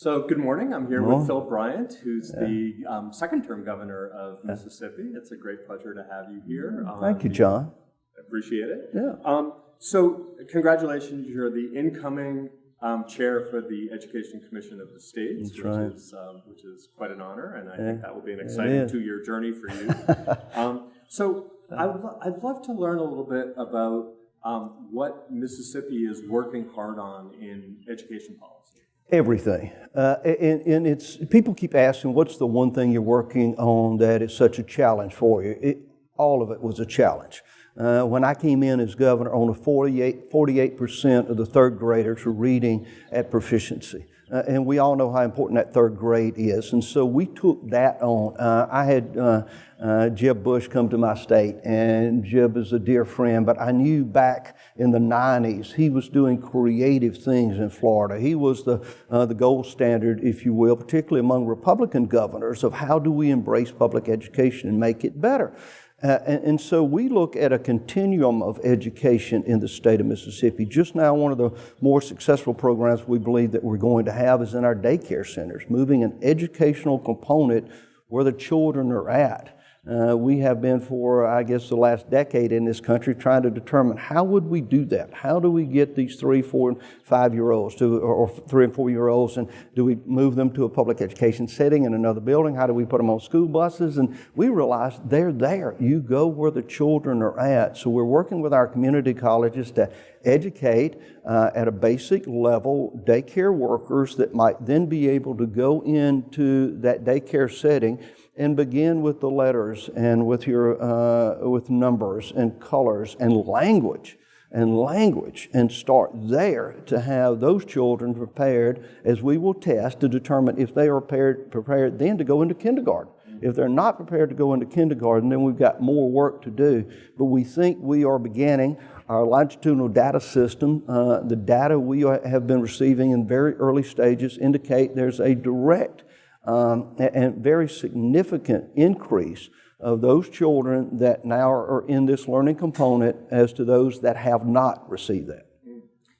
So good morning. I'm here with Phil Bryant, who's the second-term governor of Mississippi. It's a great pleasure to have you here. Thank you, John. Appreciate it. Yeah. So congratulations. You're the incoming chair for the Education Commission of the States, which is quite an honor, and I think that will be an exciting two-year journey for you. So I'd love to learn a little bit about what Mississippi is working hard on in education policy. Everything. And it's people keep asking, what's the one thing you're working on that is such a challenge for you? All of it was a challenge. When I came in as governor, only 48% of the third graders were reading at proficiency. And we all know how important that third grade is. And so we took that on. I had Jeb Bush come to my state, and Jeb is a dear friend, but I knew back in the 90s he was doing creative things in Florida. He was the gold standard, if you will, particularly among Republican governors, of how do we embrace public education and make it better. And so we look at a continuum of education in the state of Mississippi. Just now, one of the more successful programs we believe that we're going to have is in our daycare centers, moving an educational component where the children are at. We have been for, I guess, the last decade in this country trying to determine how would we do that? How do we get these 3, 4, and 5-year-olds or 3 and 4-year-olds, and do we move them to a public education setting in another building? How do we put them on school buses? And we realized they're there. You go where the children are at. So we're working with our community colleges to educate at a basic level daycare workers that might then be able to go into that daycare setting and begin with the letters and with your with numbers and colors and language and start there to have those children prepared, as we will test to determine if they are prepared then to go into kindergarten. If they're not prepared to go into kindergarten, then we've got more work to do. But we think we are beginning our longitudinal data system. The data we have been receiving in very early stages indicate there's a direct and very significant increase of those children that now are in this learning component as to those that have not received that.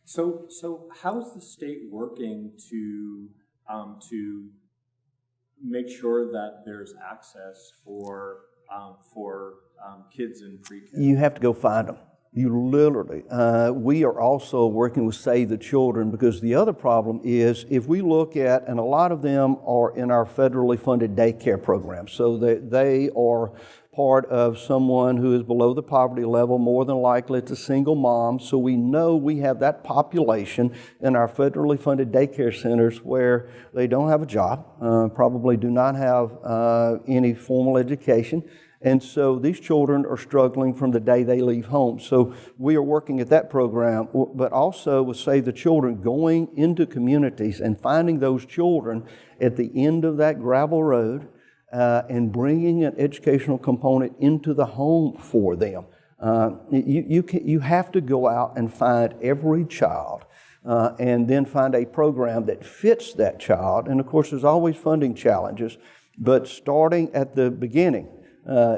So how is the state working to make sure that there's access for kids in pre-K? You have to go find them. You literally. We are also working with Save the Children, because the other problem is if we look at, and a lot of them are in our federally funded daycare program, so they are part of someone who is below the poverty level. More than likely it's a single mom, so we know we have that population in our federally funded daycare centers where they don't have a job, probably do not have any formal education. And so these children are struggling from the day they leave home. So we are working at that program, but also with Save the Children, going into communities and finding those children at the end of that gravel road and bringing an educational component into the home for them. You have to go out and find every child and then find a program that fits that child. And of course, there's always funding challenges, but starting at the beginning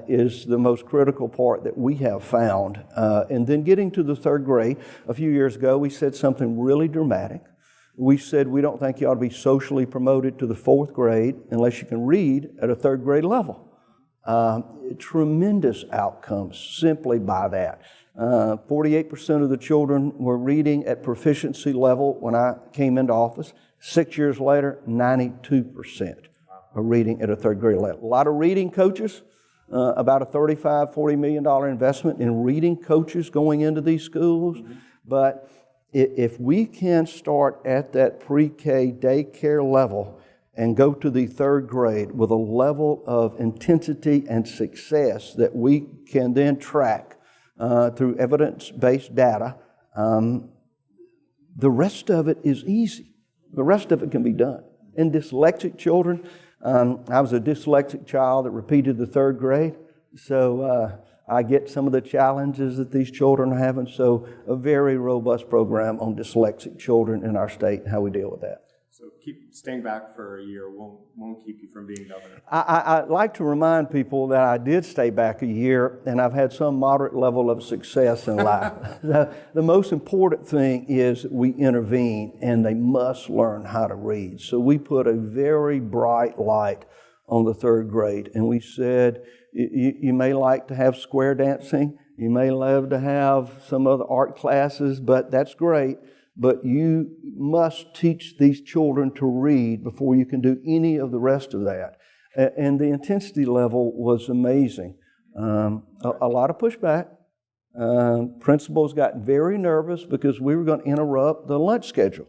is the most critical part that we have found. And then getting to the third grade, a few years ago, we said something really dramatic. We said we don't think you ought to be socially promoted to the 4th grade unless you can read at a 3rd grade level. Tremendous outcomes simply by that. 48% of the children were reading at proficiency level when I came into office. 6 years later, 92% are reading at a 3rd grade level. A lot of reading coaches. About a $35-40 million investment in reading coaches going into these schools. But if we can start at that pre-K daycare level and go to the 3rd grade with a level of intensity and success that we can then track through evidence-based data, the rest of it is easy. The rest of it can be done. And dyslexic children, I was a dyslexic child that repeated the 3rd grade, so I get some of the challenges that these children are having. So a very robust program on dyslexic children in our state and how we deal with that. So staying back for a year won't keep you from being governor. I'd like to remind people that I did stay back a year, and I've had some moderate level of success in life. The most important thing is we intervene, and they must learn how to read. So we put a very bright light on the third grade, and we said, you may like to have square dancing, you may love to have some other art classes, but that's great. But you must teach these children to read before you can do any of the rest of that. And the intensity level was amazing. A lot of pushback. Principals got very nervous because we were going to interrupt the lunch schedule.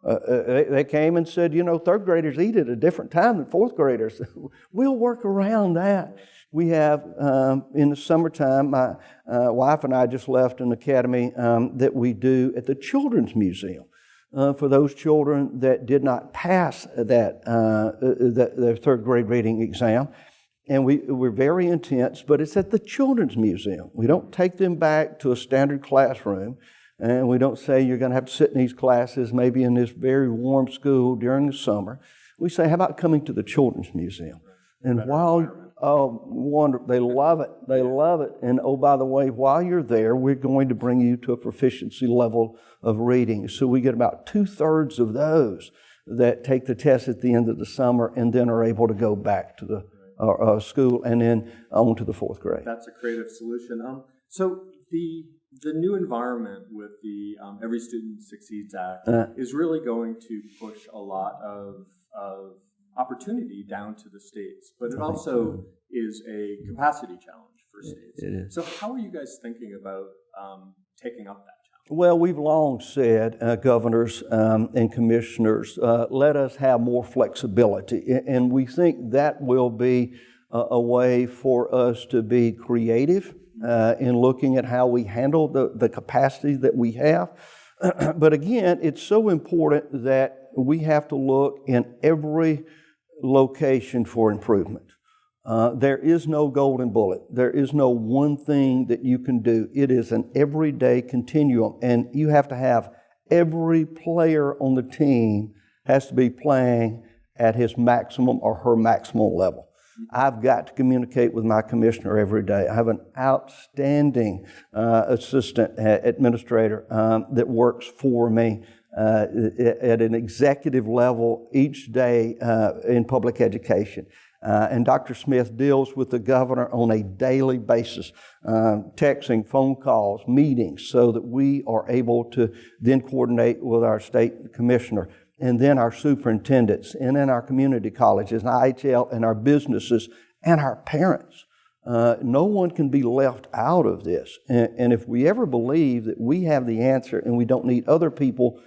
They came and said, third graders eat at a different time than fourth graders. We'll work around that. We have, in the summertime, my wife and I just left an academy that we do at the Children's Museum for those children that did not pass their third grade reading exam. And we're very intense, but it's at the Children's Museum. We don't take them back to a standard classroom, and we don't say you're going to have to sit in these classes maybe in this very warm school during the summer. We say, how about coming to the Children's Museum? And wonderful. They love it. They love it. And by the way, while you're there, we're going to bring you to a proficiency level of reading. So we get about 2/3 of those that take the test at the end of the summer and then are able to go back to the school and then on to the fourth grade. That's a creative solution. So the new environment with the Every Student Succeeds Act is really going to push a lot of opportunity down to the states, but it also is a capacity challenge for states. It is. So how are you guys thinking about taking up that challenge? Well, we've long said, governors and commissioners, let us have more flexibility. And we think that will be a way for us to be creative in looking at how we handle the capacity that we have. But again, it's so important that we have to look in every location for improvement. There is no golden bullet. There is no one thing that you can do. It is an everyday continuum, and you have to have every player on the team has to be playing at his maximum or her maximum level. I've got to communicate with my commissioner every day. I have an outstanding assistant administrator that works for me at an executive level each day in public education. And Dr. Smith deals with the governor on a daily basis, texting, phone calls, meetings, so that we are able to then coordinate with our state commissioner and then our superintendents and then our community colleges and IHL and our businesses and our parents. No one can be left out of this. And if we ever believe that we have the answer and we don't need other people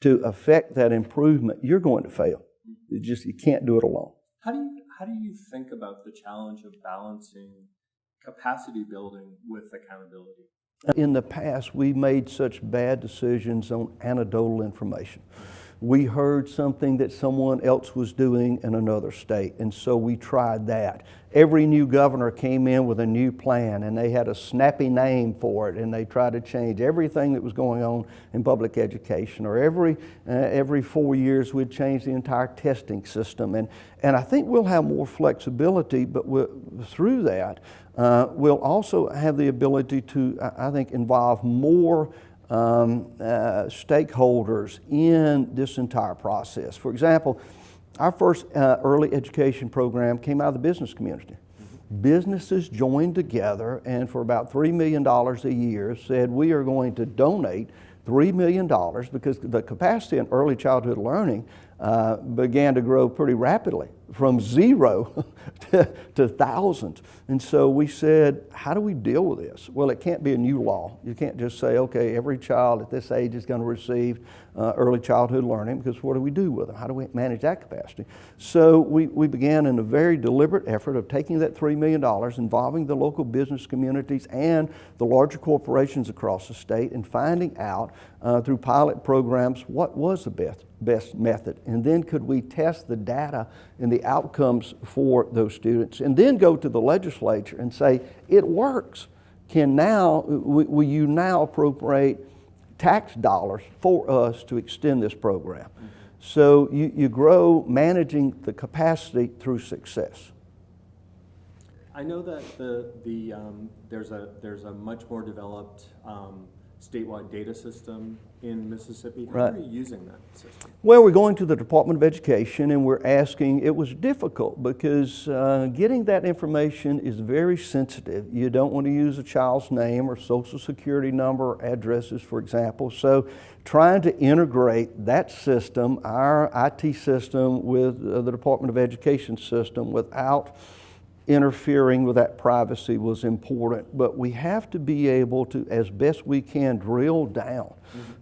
to affect that improvement, you're going to fail. You can't do it alone. How do you think about the challenge of balancing capacity building with accountability? In the past, we made such bad decisions on anecdotal information. We heard something that someone else was doing in another state, and so we tried that. Every new governor came in with a new plan, and they had a snappy name for it, and they tried to change everything that was going on in public education. Or every 4 years, we'd change the entire testing system. And I think we'll have more flexibility, but through that, we'll also have the ability to, I think, involve more stakeholders in this entire process. For example, our first early education program came out of the business community. Businesses joined together and for about $3 million a year said we are going to donate $3 million because the capacity in early childhood learning began to grow pretty rapidly from 0 to thousands. And so we said, how do we deal with this? Well, it can't be a new law. You can't just say, okay, every child at this age is going to receive early childhood learning, because what do we do with them? How do we manage that capacity? So we began in a very deliberate effort of taking that $3 million, involving the local business communities and the larger corporations across the state, and finding out through pilot programs what was the best method. And then could we test the data and the outcomes for those students, and then go to the legislature and say, it works. Will you now appropriate tax dollars for us to extend this program? So you grow managing the capacity through success. I know that there's a much more developed statewide data system in Mississippi. How are you using that system? Well, we're going to the Department of Education and we're asking. It was difficult because getting that information is very sensitive. You don't want to use a child's name or social security number or addresses, for example. So trying to integrate that system, our IT system, with the Department of Education system without interfering with that privacy was important, but we have to be able to, as best we can, drill down.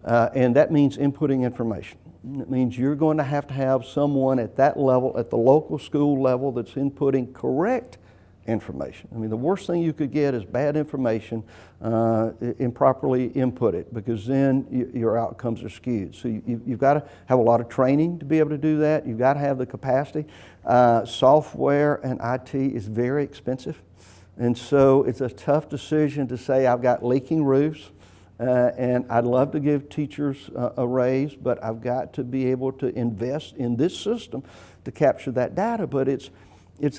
And that means inputting information. It means you're going to have someone at that level, at the local school level, that's inputting correct information. I mean, the worst thing you could get is bad information, improperly inputted, because then your outcomes are skewed. So you've got to have a lot of training to be able to do that. You've got to have the capacity. Software and IT is very expensive. And so it's a tough decision to say, I've got leaking roofs, and I'd love to give teachers a raise, but I've got to be able to invest in this system to capture that data. But it's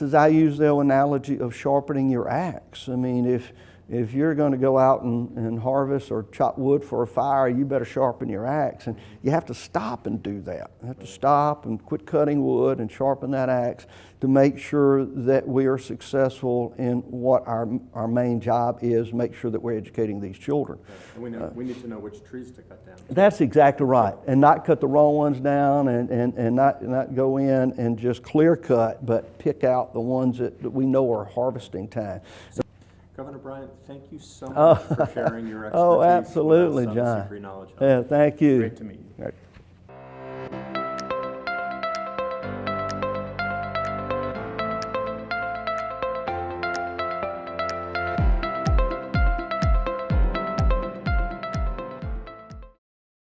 as I use the analogy of sharpening your axe. I mean, if you're going to go out and harvest or chop wood for a fire, you better sharpen your axe. And you have to stop and do that. You have to stop and quit cutting wood and sharpen that axe to make sure that we are successful in what our main job is, make sure that we're educating these children. And we need to know which trees to cut down. That's exactly right. And not cut the wrong ones down and not go in and just clear cut, but pick out the ones that we know are harvesting time. Governor Bryant, thank you so much for sharing your expertise. Oh, absolutely, with us, John. CPRE Knowledge Hub. Yeah, thank you. Great to meet you. Right.